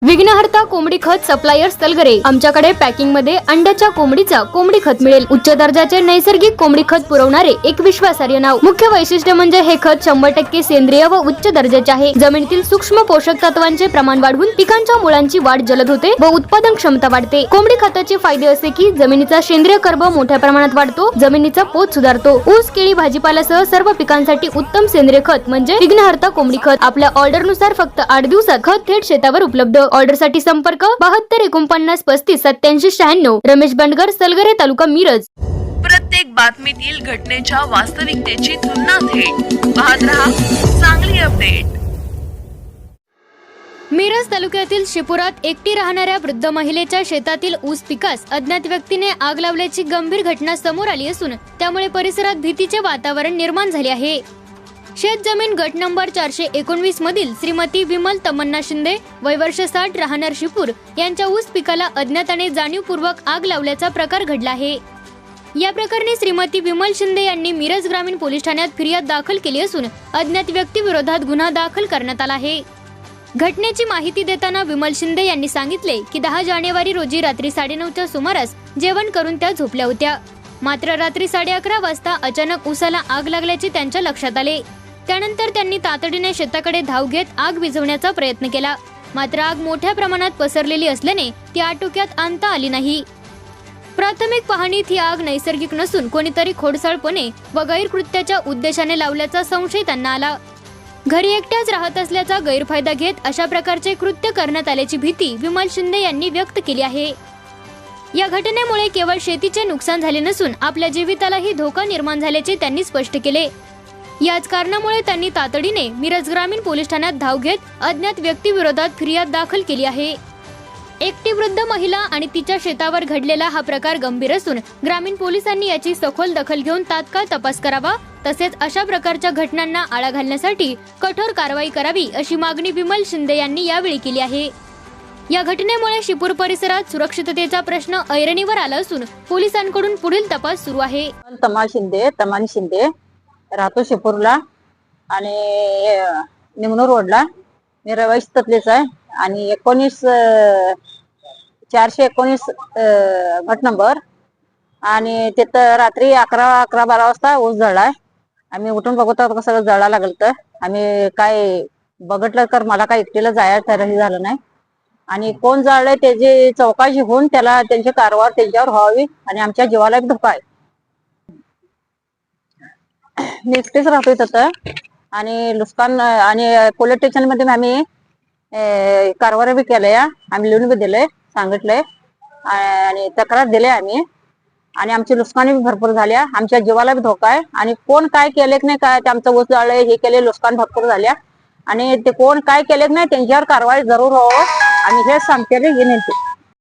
विघ्नहर्ता कोंबडी खत सप्लायर्स तलगरे। आमच्याकडे पॅकिंग मध्ये अंड्याच्या कोंबडीचा कोंबडी खत मिळेल। उच्च दर्जाचे नैसर्गिक कोंबडी खत पुरवणारे एक विश्वासार्ह नाव। मुख्य वैशिष्ट्य म्हणजे हे खत 100% सेंद्रिय व उच्च दर्जाचे आहे। जमिनीतील सूक्ष्म पोषक तत्वांचे प्रमाण वाढवून पिकांच्या मुळांची वाढ जलद होते व उत्पादन क्षमता वाढते। कोंबडी खताचे फायदे असे की जमिनीचा सेंद्रिय कर्ब मोठ्या प्रमाणात वाढतो, जमिनीचा पोत सुधारतो। ऊस, केळी, भाजीपाल्यासह सर्व पिकांसाठी उत्तम सेंद्रिय खत म्हणजे विघ्नहर्ता कोंबडी खत। आपल्या ऑर्डर नुसार फक्त 8 दिवसात खत थेट शेतावर उपलब्ध। ऑर्डर साठी संपर्क 72 49 35 87 96। रमेश बंडगर, सलगरे, तालुका मिरज। प्रत्येक बातमीतील घटनेच्या वास्तविकतेची तुलना थेट पाहत रहा चांगली अपडेट। मिरज तालुक्यातील शिपुरात एकटी राहणाऱ्या वृद्ध महिलेच्या शेतातील ऊस पिकास अज्ञात व्यक्तीने आग लावल्याची गंभीर घटना समोर आली असून त्यामुळे परिसरात भीतीचे वातावरण निर्माण झाले आहे। शेत जमीन गट नंबर 419 मधील श्रीमती विमल तमन्ना शिंदे, वय वर्ष 60, राहणार शिपूर यांच्या ऊस पिकाला अज्ञाताने जाणीवपूर्वक आग लावल्याचा प्रकार घडला आहे। या प्रकरणी श्रीमती विमल शिंदे यांनी मिरज ग्रामीण पोलीस ठाण्यात फिर्याद दाखल केली असून अज्ञात व्यक्ती विरोधात गुन्हा दाखल करण्यात आला आहे। घटनेची माहिती देताना विमल शिंदे यांनी सांगितले की 10 जानेवारी रोजी रात्री 9:30च्या सुमारास जेवण करून त्या झोपल्या होत्या। मात्र रात्री 11:30 वाजता अचानक ऊसाला आग लागल्याचे त्यांच्या लक्षात आले। त्यानंतर त्यांनी तातडीने शेताकडे धाव घेत आग विझवण्याचा प्रयत्न केला, मात्र आग मोठ्या प्रमाणात पसरलेली असल्याने ती आटोक्यात आणता आली नाही। प्राथमिक पाहणीत ही आग नैसर्गिक नसून कोणीतरी खोडसाळपणे व गैरकृत्याच्या उद्देशाने लावल्याचा संशय त्यांना आला। घरी एकट्याच राहत असल्याचा गैरफायदा घेत अशा प्रकारचे कृत्य करण्यात आल्याची भीती विमल शिंदे यांनी व्यक्त केली आहे। या घटनेमुळे केवळ शेतीचे नुकसान झाले नसून आपल्या जीवितालाही धोका निर्माण झाल्याचे त्यांनी स्पष्ट केले। याच कारणामुळे त्यांनी तातडीने मिरज ग्रामीण पोलीस ठाण्यात धाव घेत अज्ञात व्यक्ती विरोधात फिर्याद दाखल केली आहे। एकटी वृद्ध महिला आणि तिच्या शेतावर घडलेला हा प्रकार गंभीर असून ग्रामीण पोलिसांनी याची सखोल दखल घेऊन तात्काळ तपास करावा, तसेच अशा प्रकारच्या घटनांना आळा घालण्यासाठी कठोर कारवाई करावी अशी मागणी विमल शिंदे यांनी यावेळी केली आहे। या घटनेमुळे शिपूर परिसरात सुरक्षिततेचा प्रश्न ऐरणीवर आला असून पोलिसांकडून पुढील तपास सुरू आहे। तमानी शिंदे राहतो शिपूरला आणि निमनूर रोडला। मी रवाईतलेच आहे आणि 419 गट नंबर आणि तिथं रात्री 11-12 वाजता ऊस जळलाय। आम्ही उठून बघत होतो सगळं जळायला लागलं, तर आम्ही काय बघितलं तर मला काय एकटीला जायला तयारही झालं नाही आणि कोण जळलंय त्याची चौकशी होऊन त्याला त्यांची कारवाई त्यांच्यावर व्हावी आणि आमच्या जीवाला धोका आहे। मी एकटीच राहतोय तिथं आणि लुस्कान आणि पोलीस स्टेशन मध्ये आम्ही कारवाई बी केलंय, आम्ही लिहून बी दिलंय, सांगितलंय आणि तक्रार दिली आम्ही आणि आमची नुकसानी बी भरपूर झाल्या, आमच्या जीवाला बी धोका आहे आणि कोण काय केले नाही काय ते आमचं ऊस जाळलंय हे केले, नुकसान भरपूर झाल्या आणि ते कोण काय केले नाही त्यांच्यावर कारवाई जरूर व्हावं आणि हे सांगते.